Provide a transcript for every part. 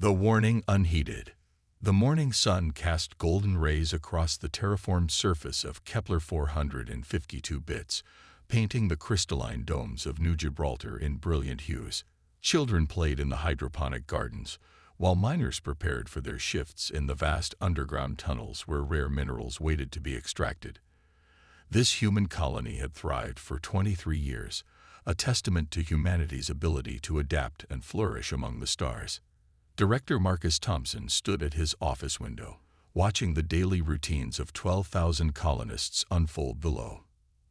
The warning unheeded. The morning sun cast golden rays across the terraformed surface of Kepler 452 bits, painting the crystalline domes of New Gibraltar in brilliant hues. Children played in the hydroponic gardens, while miners prepared for their shifts in the vast underground tunnels where rare minerals waited to be extracted. This human colony had thrived for 23 years, a testament to humanity's ability to adapt and flourish among the stars. Director Marcus Thompson stood at his office window, watching the daily routines of 12,000 colonists unfold below.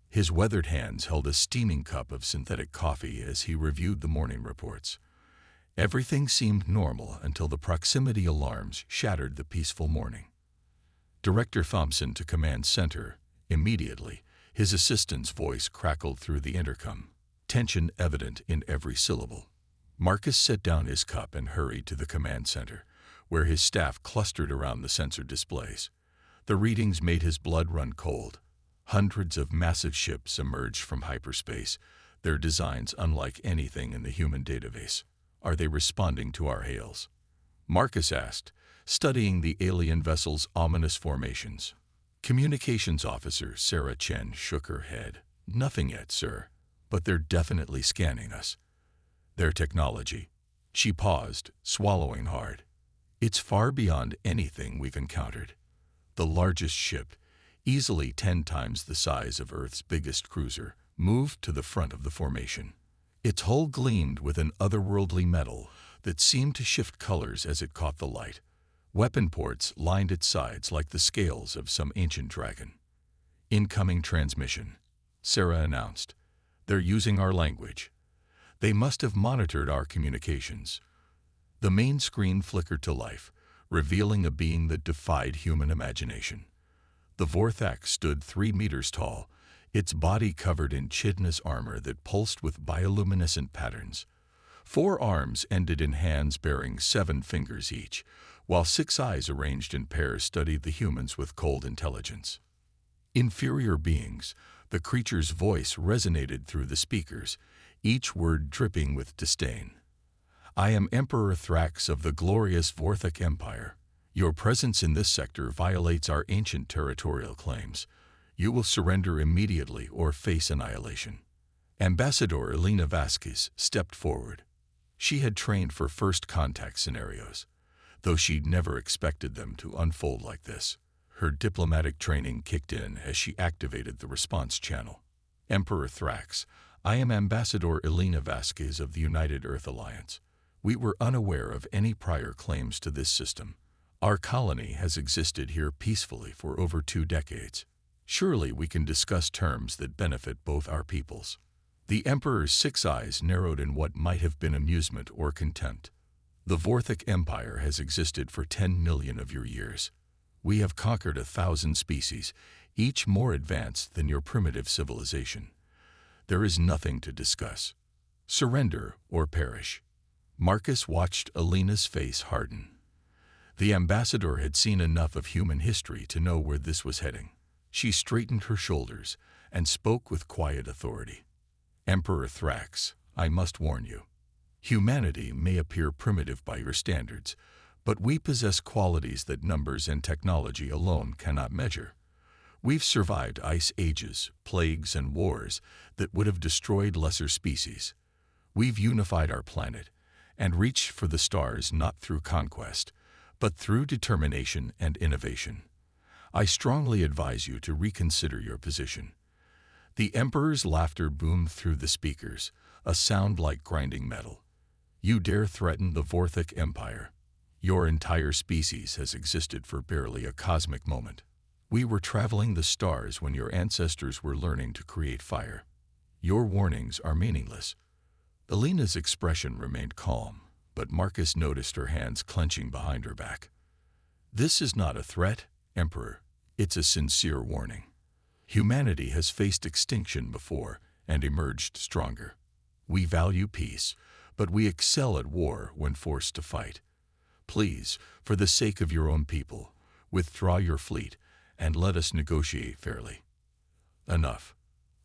His weathered hands held a steaming cup of synthetic coffee as he reviewed the morning reports. Everything seemed normal until the proximity alarms shattered the peaceful morning. Director Thompson to Command Center. Immediately, his assistant's voice crackled through the intercom, tension evident in every syllable. Marcus set down his cup and hurried to the command center, where his staff clustered around the sensor displays. The readings made his blood run cold. Hundreds of massive ships emerged from hyperspace, their designs unlike anything in the human database. Are they responding to our hails? Marcus asked, studying the alien vessel's ominous formations. Communications officer Sarah Chen shook her head. Nothing yet, sir, but they're definitely scanning us. Their technology. She paused, swallowing hard. It's far beyond anything we've encountered. The largest ship, easily 10 times the size of Earth's biggest cruiser, moved to the front of the formation. Its hull gleamed with an otherworldly metal that seemed to shift colors as it caught the light. Weapon ports lined its sides like the scales of some ancient dragon. Incoming transmission, Sarah announced. They're using our language. They must have monitored our communications. The main screen flickered to life, revealing a being that defied human imagination. The Vorthak stood 3 meters tall, its body covered in chitinous armor that pulsed with bioluminescent patterns. 4 arms ended in hands bearing 7 fingers each, while 6 eyes arranged in pairs studied the humans with cold intelligence. Inferior beings, the creature's voice resonated through the speakers, each word dripping with disdain. I am Emperor Thrax of the glorious Vorthak Empire. Your presence in this sector violates our ancient territorial claims. You will surrender immediately or face annihilation. Ambassador Elena Vasquez stepped forward. She had trained for first contact scenarios, though she'd never expected them to unfold like this. Her diplomatic training kicked in as she activated the response channel. Emperor Thrax, I am Ambassador Elena Vasquez of the United Earth Alliance. We were unaware of any prior claims to this system. Our colony has existed here peacefully for over 2 decades. Surely we can discuss terms that benefit both our peoples. The Emperor's 6 eyes narrowed in what might have been amusement or contempt. The Vorthak Empire has existed for 10 million of your years. We have conquered 1,000 species, each more advanced than your primitive civilization. There is nothing to discuss. Surrender or perish. Marcus watched Elena's face harden. The ambassador had seen enough of human history to know where this was heading. She straightened her shoulders and spoke with quiet authority. Emperor Thrax, I must warn you. Humanity may appear primitive by your standards, but we possess qualities that numbers and technology alone cannot measure. We've survived ice ages, plagues, and wars that would have destroyed lesser species. We've unified our planet and reached for the stars not through conquest, but through determination and innovation. I strongly advise you to reconsider your position. The Emperor's laughter boomed through the speakers, a sound like grinding metal. You dare threaten the Vorthak Empire? Your entire species has existed for barely a cosmic moment. We were traveling the stars when your ancestors were learning to create fire. Your warnings are meaningless. Elena's expression remained calm, but Marcus noticed her hands clenching behind her back. This is not a threat, Emperor. It's a sincere warning. Humanity has faced extinction before and emerged stronger. We value peace, but we excel at war when forced to fight. Please, for the sake of your own people, withdraw your fleet and let us negotiate fairly. Enough.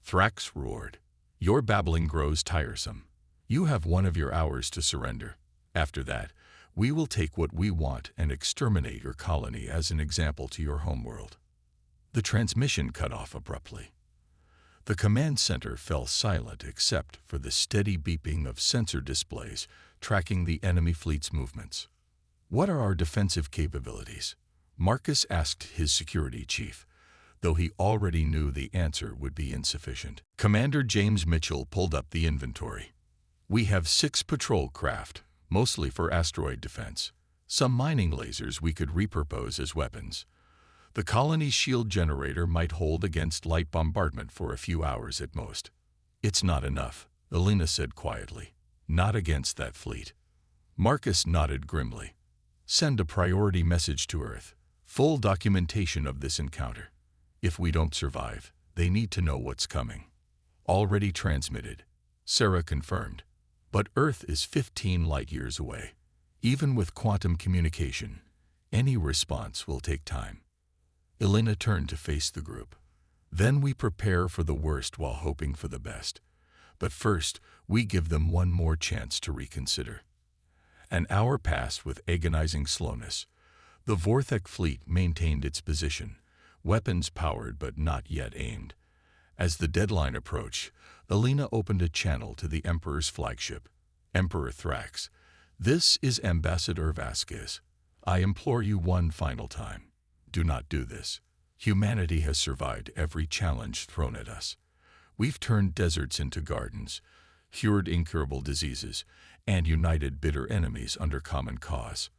Thrax roared. Your babbling grows tiresome. You have 1 of your hours to surrender. After that, We will take what we want and exterminate your colony as an example to your homeworld." The transmission cut off abruptly. The command center fell silent except for the steady beeping of sensor displays tracking the enemy fleet's movements. "What are our defensive capabilities?" Marcus asked his security chief, though he already knew the answer would be insufficient. Commander James Mitchell pulled up the inventory. "We have 6 patrol craft, mostly for asteroid defense. Some mining lasers we could repurpose as weapons. The colony's shield generator might hold against light bombardment for a few hours at most." "It's not enough," Elena said quietly. "Not against that fleet." Marcus nodded grimly. "Send a priority message to Earth. Full documentation of this encounter. If we don't survive, they need to know what's coming." "Already transmitted," Sarah confirmed. "But Earth is 15 light-years away. Even with quantum communication, any response will take time." Elena turned to face the group. "Then we prepare for the worst while hoping for the best. But first, we give them one more chance to reconsider." An hour passed with agonizing slowness. The Vorthek fleet maintained its position, weapons powered but not yet aimed. As the deadline approached, Elena opened a channel to the Emperor's flagship. "Emperor Thrax, this is Ambassador Vasquez. I implore you one final time. Do not do this. Humanity has survived every challenge thrown at us. We've turned deserts into gardens, cured incurable diseases, and united bitter enemies under common cause.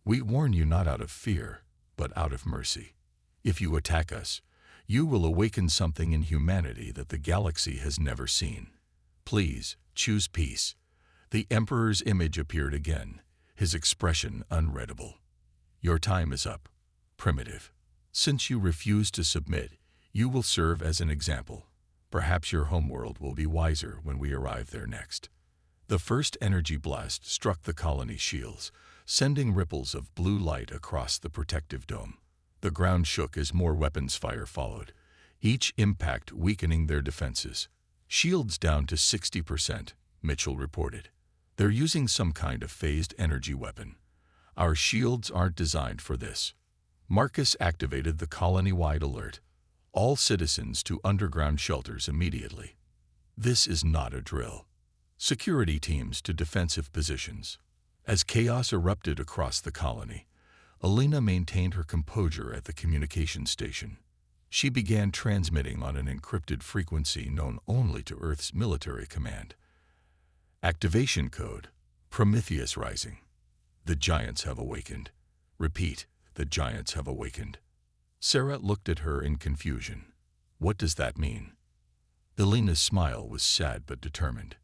We warn you not out of fear, but out of mercy. If you attack us, you will awaken something in humanity that the galaxy has never seen. Please, choose peace." The Emperor's image appeared again, his expression unreadable. "Your time is up, primitive. Since you refuse to submit, you will serve as an example. Perhaps your homeworld will be wiser when we arrive there next." The first energy blast struck the colony's shields, sending ripples of blue light across the protective dome. The ground shook as more weapons fire followed, each impact weakening their defenses. "Shields down to 60%, Mitchell reported. "They're using some kind of phased energy weapon. Our shields aren't designed for this." Marcus activated the colony-wide alert. "All citizens to underground shelters immediately." "This is not a drill." Security teams to defensive positions. As chaos erupted across the colony, Elena maintained her composure at the communication station. She began transmitting on an encrypted frequency known only to Earth's military command. Activation code: Prometheus Rising. "The giants have awakened. Repeat, the giants have awakened." Sarah looked at her in confusion. "What does that mean?" Elena's smile was sad but determined.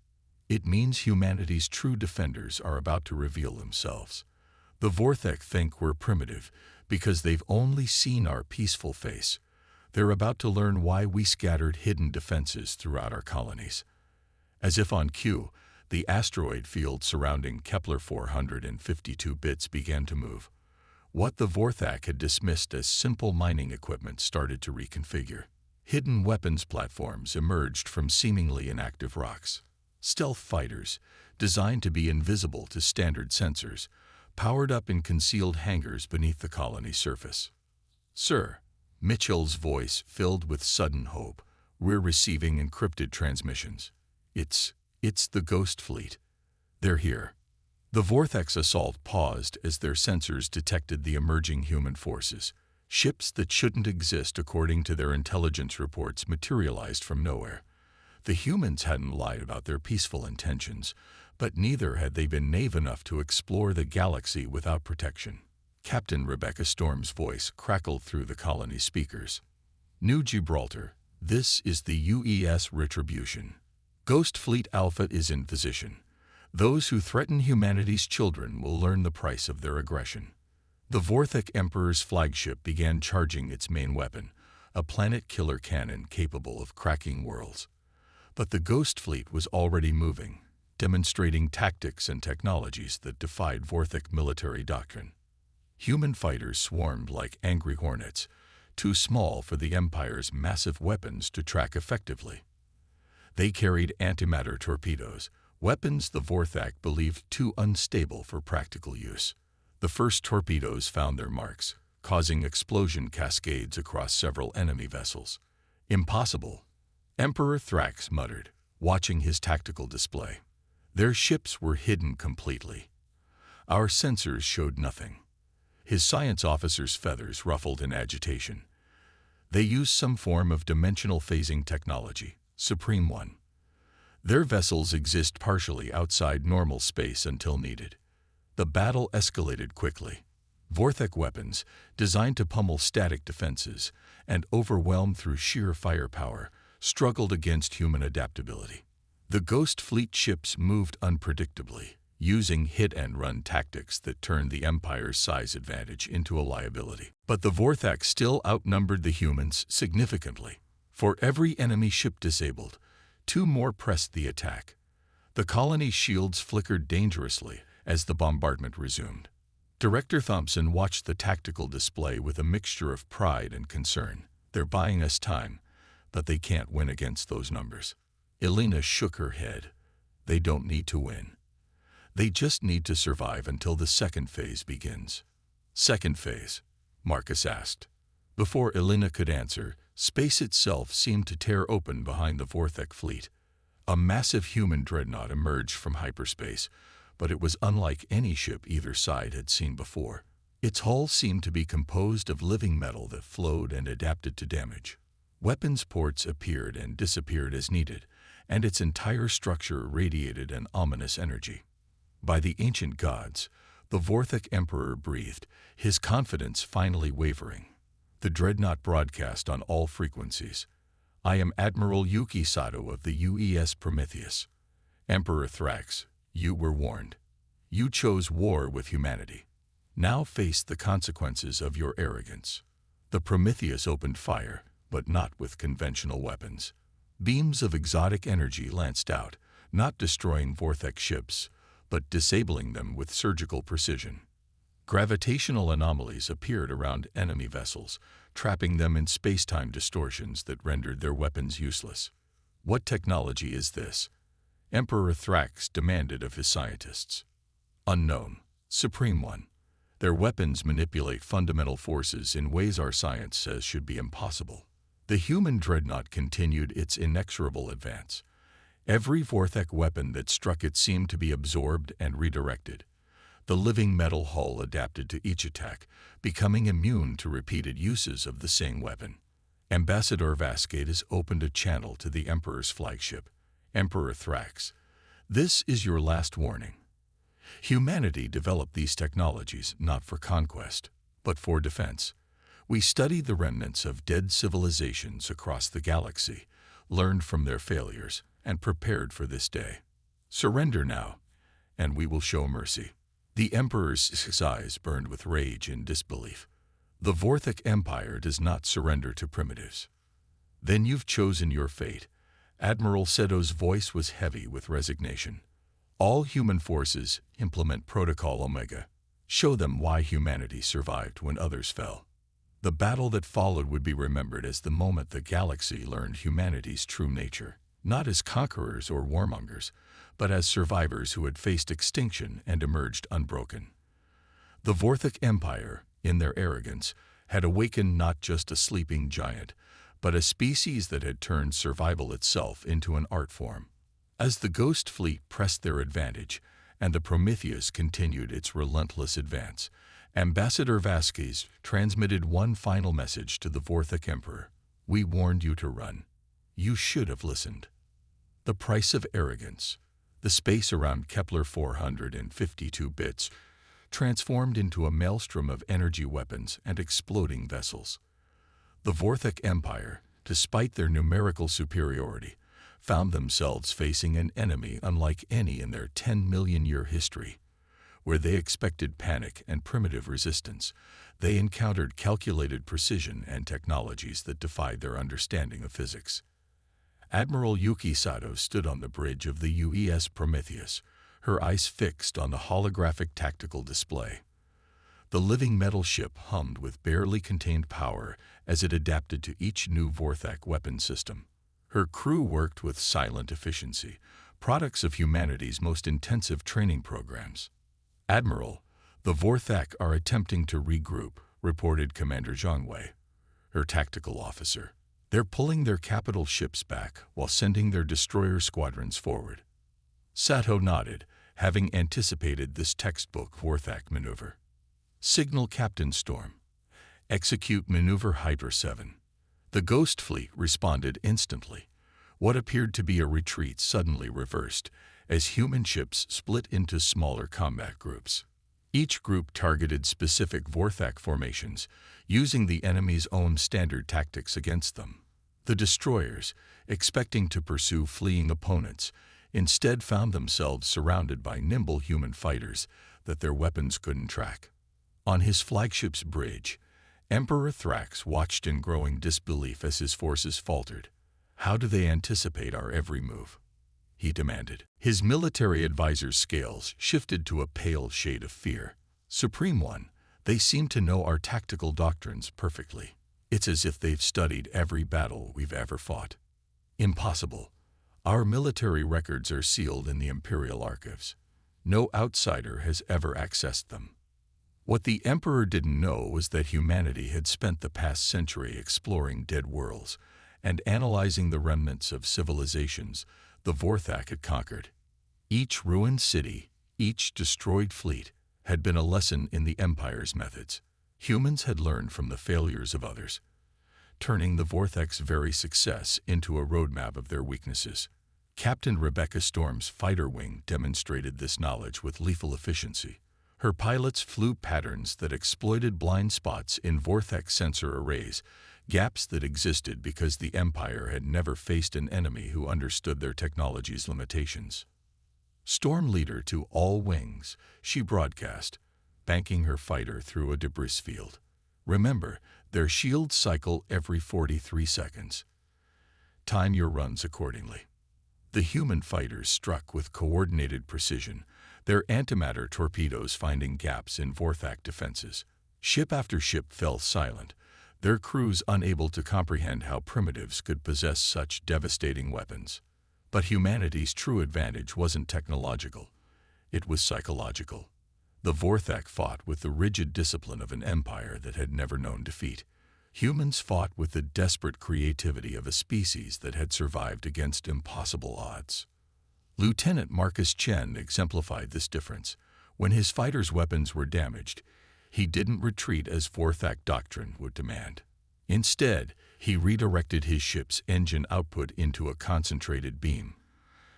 "It means humanity's true defenders are about to reveal themselves. The Vorthek think we're primitive because they've only seen our peaceful face. They're about to learn why we scattered hidden defenses throughout our colonies." As if on cue, the asteroid field surrounding Kepler 452 bits began to move. What the Vorthak had dismissed as simple mining equipment started to reconfigure. Hidden weapons platforms emerged from seemingly inactive rocks. Stealth fighters, designed to be invisible to standard sensors, powered up in concealed hangars beneath the colony's surface. "Sir," Mitchell's voice filled with sudden hope, "we're receiving encrypted transmissions. It's the Ghost Fleet. They're here." The Vorthek's assault paused as their sensors detected the emerging human forces. Ships that shouldn't exist according to their intelligence reports materialized from nowhere. The humans hadn't lied about their peaceful intentions, but neither had they been naive enough to explore the galaxy without protection. Captain Rebecca Storm's voice crackled through the colony speakers. "New Gibraltar, this is the UES Retribution. Ghost Fleet Alpha is in position. Those who threaten humanity's children will learn the price of their aggression." The Vorthek Emperor's flagship began charging its main weapon, a planet-killer cannon capable of cracking worlds. But the Ghost Fleet was already moving, demonstrating tactics and technologies that defied Vorthek military doctrine. Human fighters swarmed like angry hornets, too small for the Empire's massive weapons to track effectively. They carried antimatter torpedoes, Weapons the Vorthak believed too unstable for practical use. The first torpedoes found their marks, causing explosion cascades across several enemy vessels. Impossible, Emperor Thrax muttered, watching his tactical display. Their ships were hidden completely. Our sensors showed nothing. His science officer's feathers ruffled in agitation. They used some form of dimensional phasing technology, Supreme One. Their vessels exist partially outside normal space until needed. The battle escalated quickly. Vorthak weapons, designed to pummel static defenses and overwhelm through sheer firepower, struggled against human adaptability. The Ghost Fleet ships moved unpredictably, using hit-and-run tactics that turned the Empire's size advantage into a liability. But the Vorthak still outnumbered the humans significantly. For every enemy ship disabled, 2 more pressed the attack. The colony's shields flickered dangerously as the bombardment resumed. Director Thompson watched the tactical display with a mixture of pride and concern. They're buying us time, but they can't win against those numbers. Elena shook her head. They don't need to win. They just need to survive until the second phase begins. Second phase? Marcus asked. Before Elena could answer, space itself seemed to tear open behind the Vorthak fleet. A massive human dreadnought emerged from hyperspace, but it was unlike any ship either side had seen before. Its hull seemed to be composed of living metal that flowed and adapted to damage. Weapons ports appeared and disappeared as needed, and its entire structure radiated an ominous energy. By the ancient gods, the Vorthak Emperor breathed, his confidence finally wavering. The dreadnought broadcast on all frequencies. I am Admiral Yuki Sato of the UES Prometheus. Emperor Thrax, you were warned. You chose war with humanity. Now face the consequences of your arrogance. The Prometheus opened fire, but not with conventional weapons. Beams of exotic energy lanced out, not destroying Vorthak ships, but disabling them with surgical precision. Gravitational anomalies appeared around enemy vessels, trapping them in space-time distortions that rendered their weapons useless. What technology is this? Emperor Thrax demanded of his scientists. Unknown. Supreme One. Their weapons manipulate fundamental forces in ways our science says should be impossible. The human dreadnought continued its inexorable advance. Every Vorthak weapon that struck it seemed to be absorbed and redirected. The living metal hull adapted to each attack, becoming immune to repeated uses of the same weapon. Ambassador Vasquez opened a channel to the Emperor's flagship. Emperor Thrax, this is your last warning. Humanity developed these technologies not for conquest, but for defense. We studied the remnants of dead civilizations across the galaxy, learned from their failures, and prepared for this day. Surrender now, and we will show mercy. The Emperor's eyes burned with rage and disbelief. The Vorthak Empire does not surrender to primitives. Then you've chosen your fate. Admiral Seto's voice was heavy with resignation. All human forces implement Protocol Omega. Show them why humanity survived when others fell. The battle that followed would be remembered as the moment the galaxy learned humanity's true nature, not as conquerors or warmongers, but as survivors who had faced extinction and emerged unbroken. The Vorthak Empire, in their arrogance, had awakened not just a sleeping giant, but a species that had turned survival itself into an art form. As the Ghost Fleet pressed their advantage, and the Prometheus continued its relentless advance, Ambassador Vasquez transmitted one final message to the Vorthak Emperor. We warned you to run. You should have listened. The price of arrogance. The space around Kepler 452 bits transformed into a maelstrom of energy weapons and exploding vessels. The Vorthak Empire, despite their numerical superiority, found themselves facing an enemy unlike any in their 10-million-year history. Where they expected panic and primitive resistance, they encountered calculated precision and technologies that defied their understanding of physics. Admiral Yuki Sato stood on the bridge of the UES Prometheus, her eyes fixed on the holographic tactical display. The living metal ship hummed with barely contained power as it adapted to each new Vorthak weapon system. Her crew worked with silent efficiency, products of humanity's most intensive training programs. "Admiral, the Vorthak are attempting to regroup," reported Commander Zhang Wei, her tactical officer. "They're pulling their capital ships back while sending their destroyer squadrons forward." Sato nodded, having anticipated this textbook Vorthak maneuver. "Signal Captain Storm. Execute Maneuver Hydra 7. The Ghost Fleet responded instantly. What appeared to be a retreat suddenly reversed, as human ships split into smaller combat groups. Each group targeted specific Vorthak formations, using the enemy's own standard tactics against them. The destroyers, expecting to pursue fleeing opponents, instead found themselves surrounded by nimble human fighters that their weapons couldn't track. On his flagship's bridge, Emperor Thrax watched in growing disbelief as his forces faltered. "How do they anticipate our every move?" he demanded. His military advisor's scales shifted to a pale shade of fear. "Supreme One, they seem to know our tactical doctrines perfectly. It's as if they've studied every battle we've ever fought." "Impossible. Our military records are sealed in the Imperial archives. No outsider has ever accessed them." What the Emperor didn't know was that humanity had spent the past century exploring dead worlds and analyzing the remnants of civilizations the Vorthak had conquered. Each ruined city, each destroyed fleet, had been a lesson in the Empire's methods. Humans had learned from the failures of others, turning the Vorthak's very success into a roadmap of their weaknesses. Captain Rebecca Storm's fighter wing demonstrated this knowledge with lethal efficiency. Her pilots flew patterns that exploited blind spots in Vorthak sensor arrays, gaps that existed because the Empire had never faced an enemy who understood their technology's limitations. "Storm leader to all wings," she broadcast, banking her fighter through a debris field. "Remember, their shields cycle every 43 seconds. Time your runs accordingly." The human fighters struck with coordinated precision, their antimatter torpedoes finding gaps in Vorthak defenses. Ship after ship fell silent, their crews unable to comprehend how primitives could possess such devastating weapons. But humanity's true advantage wasn't technological. It was psychological. The Vorthak fought with the rigid discipline of an empire that had never known defeat. Humans fought with the desperate creativity of a species that had survived against impossible odds. Lieutenant Marcus Chen exemplified this difference. When his fighters' weapons were damaged, he didn't retreat as Vorthak doctrine would demand. Instead, he redirected his ship's engine output into a concentrated beam,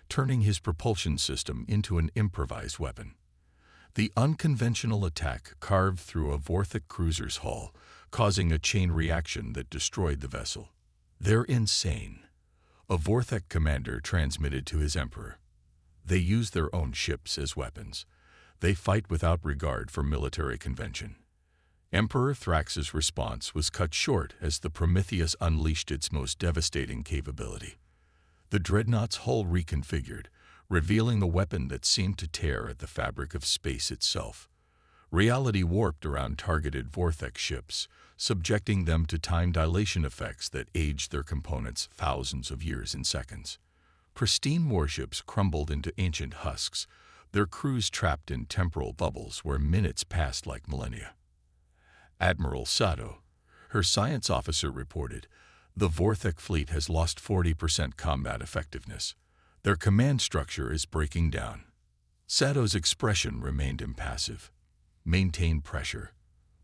turning his propulsion system into an improvised weapon. The unconventional attack carved through a Vorthak cruiser's hull, causing a chain reaction that destroyed the vessel. "They're insane," a Vorthak commander transmitted to his emperor. "They use their own ships as weapons. They fight without regard for military convention." Emperor Thrax's response was cut short as the Prometheus unleashed its most devastating capability. The dreadnought's hull reconfigured, revealing a weapon that seemed to tear at the fabric of space itself. Reality warped around targeted Vorthak ships, subjecting them to time dilation effects that aged their components thousands of years in seconds. Pristine warships crumbled into ancient husks, their crews trapped in temporal bubbles where minutes passed like millennia. Admiral Sato, her science officer, reported, "The Vorthak fleet has lost 40% combat effectiveness. Their command structure is breaking down." Sato's expression remained impassive. "Maintain pressure,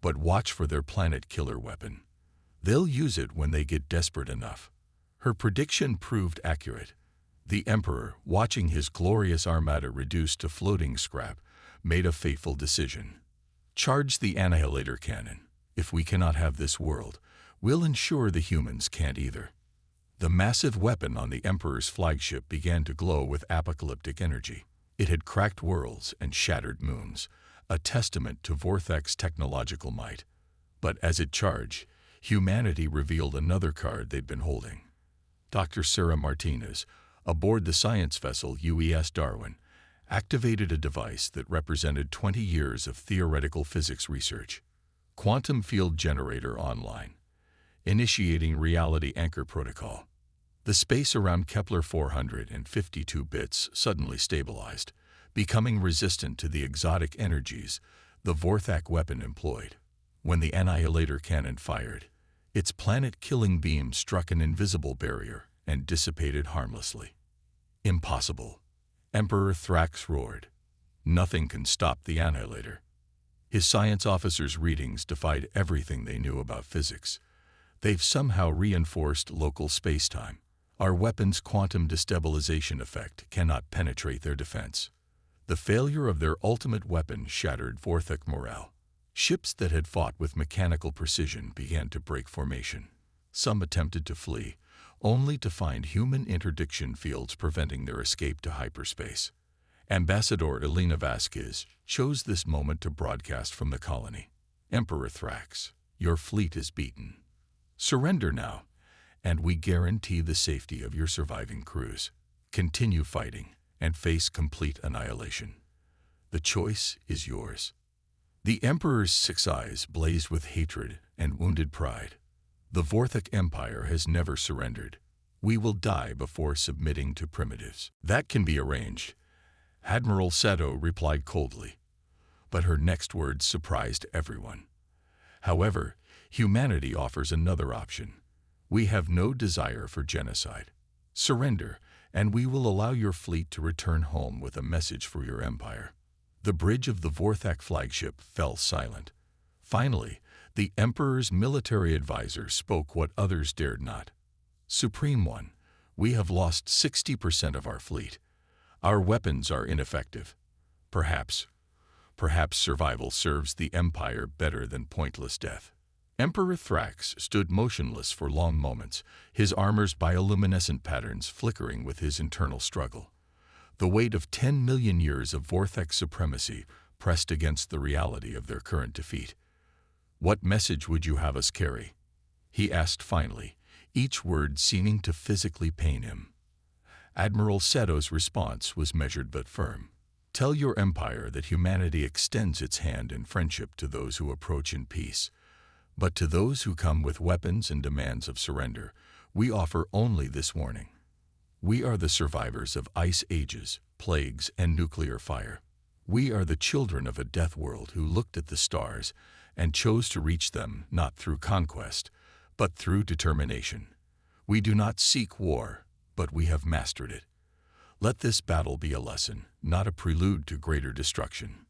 but watch for their planet-killer weapon. They'll use it when they get desperate enough." Her prediction proved accurate. The Emperor, watching his glorious armada reduced to floating scrap, made a fateful decision. "Charge the annihilator cannon. If we cannot have this world, we'll ensure the humans can't either." The massive weapon on the Emperor's flagship began to glow with apocalyptic energy. It had cracked worlds and shattered moons, a testament to Vorthak's technological might. But as it charged, humanity revealed another card they'd been holding. Dr. Sarah Martinez, aboard the science vessel UES Darwin, activated a device that represented 20 years of theoretical physics research. Quantum field generator online, initiating reality anchor protocol. The space around Kepler 452 bits suddenly stabilized, becoming resistant to the exotic energies the Vorthak weapon employed. When the Annihilator cannon fired, its planet-killing beam struck an invisible barrier and dissipated harmlessly. Impossible, Emperor Thrax roared. Nothing can stop the Annihilator. His science officers' readings defied everything they knew about physics. They've somehow reinforced local space-time. Our weapon's quantum destabilization effect cannot penetrate their defense. The failure of their ultimate weapon shattered Vorthak morale. Ships that had fought with mechanical precision began to break formation. Some attempted to flee, only to find human interdiction fields preventing their escape to hyperspace. Ambassador Elena Vasquez chose this moment to broadcast from the colony. Emperor Thrax, your fleet is beaten. Surrender now, and we guarantee the safety of your surviving crews. Continue fighting and face complete annihilation. The choice is yours. The Emperor's 6 eyes blazed with hatred and wounded pride. The Vorthak Empire has never surrendered. We will die before submitting to primitives. That can be arranged, Admiral Seto replied coldly. But her next words surprised everyone. However, humanity offers another option. We have no desire for genocide. Surrender, and we will allow your fleet to return home with a message for your empire. The bridge of the Vorthak flagship fell silent. Finally, the Emperor's military advisor spoke what others dared not. Supreme One, we have lost 60% of our fleet. Our weapons are ineffective. Perhaps survival serves the Empire better than pointless death. Emperor Thrax stood motionless for long moments, his armor's bioluminescent patterns flickering with his internal struggle. The weight of 10 million years of Vorthak supremacy pressed against the reality of their current defeat. What message would you have us carry? He asked finally, each word seeming to physically pain him. Admiral Seto's response was measured but firm. Tell your empire that humanity extends its hand in friendship to those who approach in peace. But to those who come with weapons and demands of surrender, we offer only this warning. We are the survivors of ice ages, plagues, and nuclear fire. We are the children of a death world who looked at the stars and chose to reach them not through conquest, but through determination. We do not seek war, but we have mastered it. Let this battle be a lesson, not a prelude to greater destruction.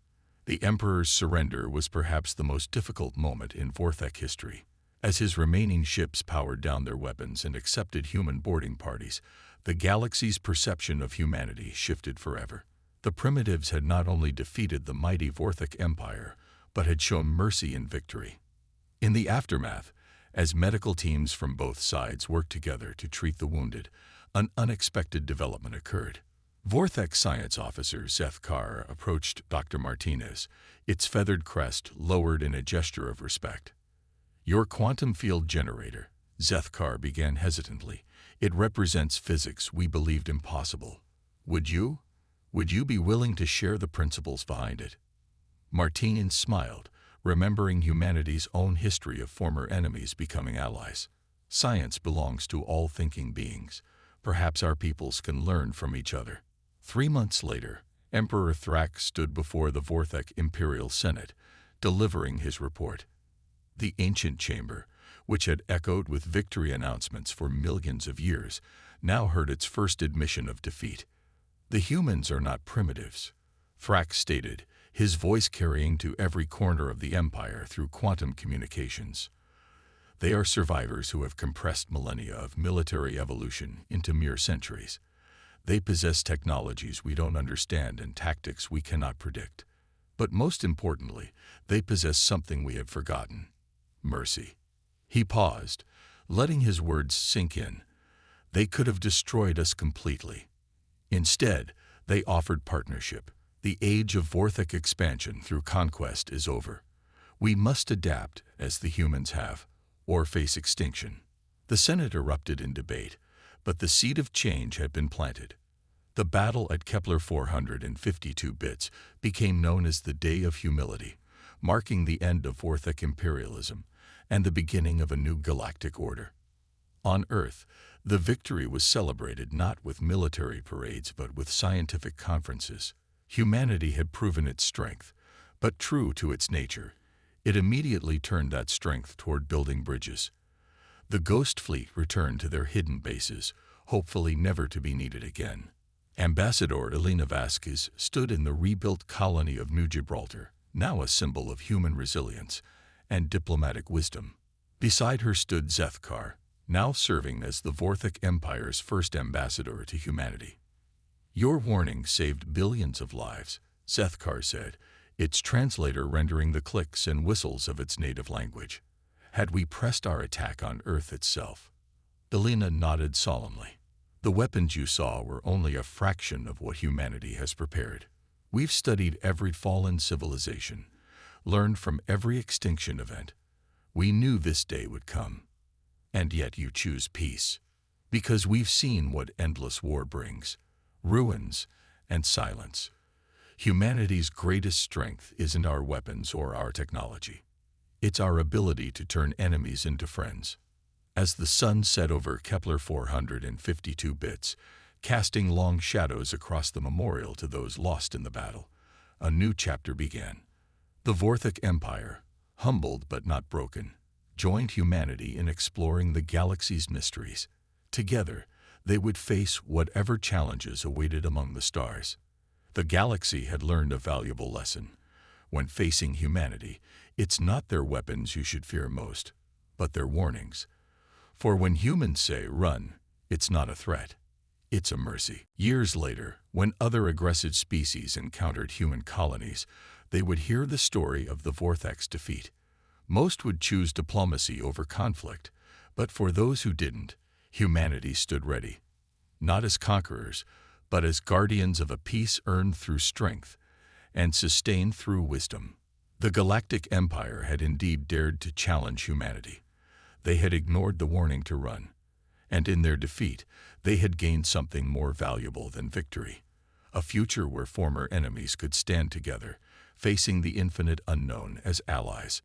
The Emperor's surrender was perhaps the most difficult moment in Vorthak history. As his remaining ships powered down their weapons and accepted human boarding parties, the galaxy's perception of humanity shifted forever. The primitives had not only defeated the mighty Vorthak Empire, but had shown mercy in victory. In the aftermath, as medical teams from both sides worked together to treat the wounded, an unexpected development occurred. Vorthak science officer Zethkar approached Dr. Martinez, its feathered crest lowered in a gesture of respect. Your quantum field generator, Zethkar began hesitantly. It represents physics we believed impossible. Would you be willing to share the principles behind it? Martinez smiled, remembering humanity's own history of former enemies becoming allies. Science belongs to all thinking beings. Perhaps our peoples can learn from each other. 3 months later, Emperor Thrax stood before the Vorthak Imperial Senate, delivering his report. The ancient chamber, which had echoed with victory announcements for millions of years, now heard its first admission of defeat. The humans are not primitives, Thrax stated, his voice carrying to every corner of the Empire through quantum communications. They are survivors who have compressed millennia of military evolution into mere centuries. They possess technologies we don't understand and tactics we cannot predict. But most importantly, they possess something we have forgotten: mercy. He paused, letting his words sink in. They could have destroyed us completely. Instead, they offered partnership. The age of Vorthak expansion through conquest is over. We must adapt, as the humans have, or face extinction. The Senate erupted in debate, but the seed of change had been planted. The battle at Kepler 452 bits became known as the Day of Humility, marking the end of Vorthak imperialism and the beginning of a new galactic order. On Earth, the victory was celebrated not with military parades but with scientific conferences. Humanity had proven its strength, but true to its nature, it immediately turned that strength toward building bridges. The Ghost Fleet returned to their hidden bases, hopefully never to be needed again. Ambassador Elena Vasquez stood in the rebuilt colony of New Gibraltar, now a symbol of human resilience and diplomatic wisdom. Beside her stood Zethkar, now serving as the Vorthic Empire's first ambassador to humanity. "Your warning saved billions of lives," Zethkar said, its translator rendering the clicks and whistles of its native language. "Had we pressed our attack on Earth itself?" Elena nodded solemnly. "The weapons you saw were only a fraction of what humanity has prepared. We've studied every fallen civilization, learned from every extinction event. We knew this day would come. And yet you choose peace. Because we've seen what endless war brings: ruins and silence. Humanity's greatest strength isn't our weapons or our technology. It's our ability to turn enemies into friends." As the sun set over Kepler 452 bits, casting long shadows across the memorial to those lost in the battle, a new chapter began. The Vorthic Empire, humbled but not broken, joined humanity in exploring the galaxy's mysteries. Together, they would face whatever challenges awaited among the stars. The galaxy had learned a valuable lesson. When facing humanity, it's not their weapons you should fear most, but their warnings. For when humans say run, it's not a threat, it's a mercy. Years later, when other aggressive species encountered human colonies, they would hear the story of the Vorthic's defeat. Most would choose diplomacy over conflict, but for those who didn't, humanity stood ready. Not as conquerors, but as guardians of a peace earned through strength and sustained through wisdom. The Galactic Empire had indeed dared to challenge humanity. They had ignored the warning to run, and in their defeat, they had gained something more valuable than victory: a future where former enemies could stand together, facing the infinite unknown as allies.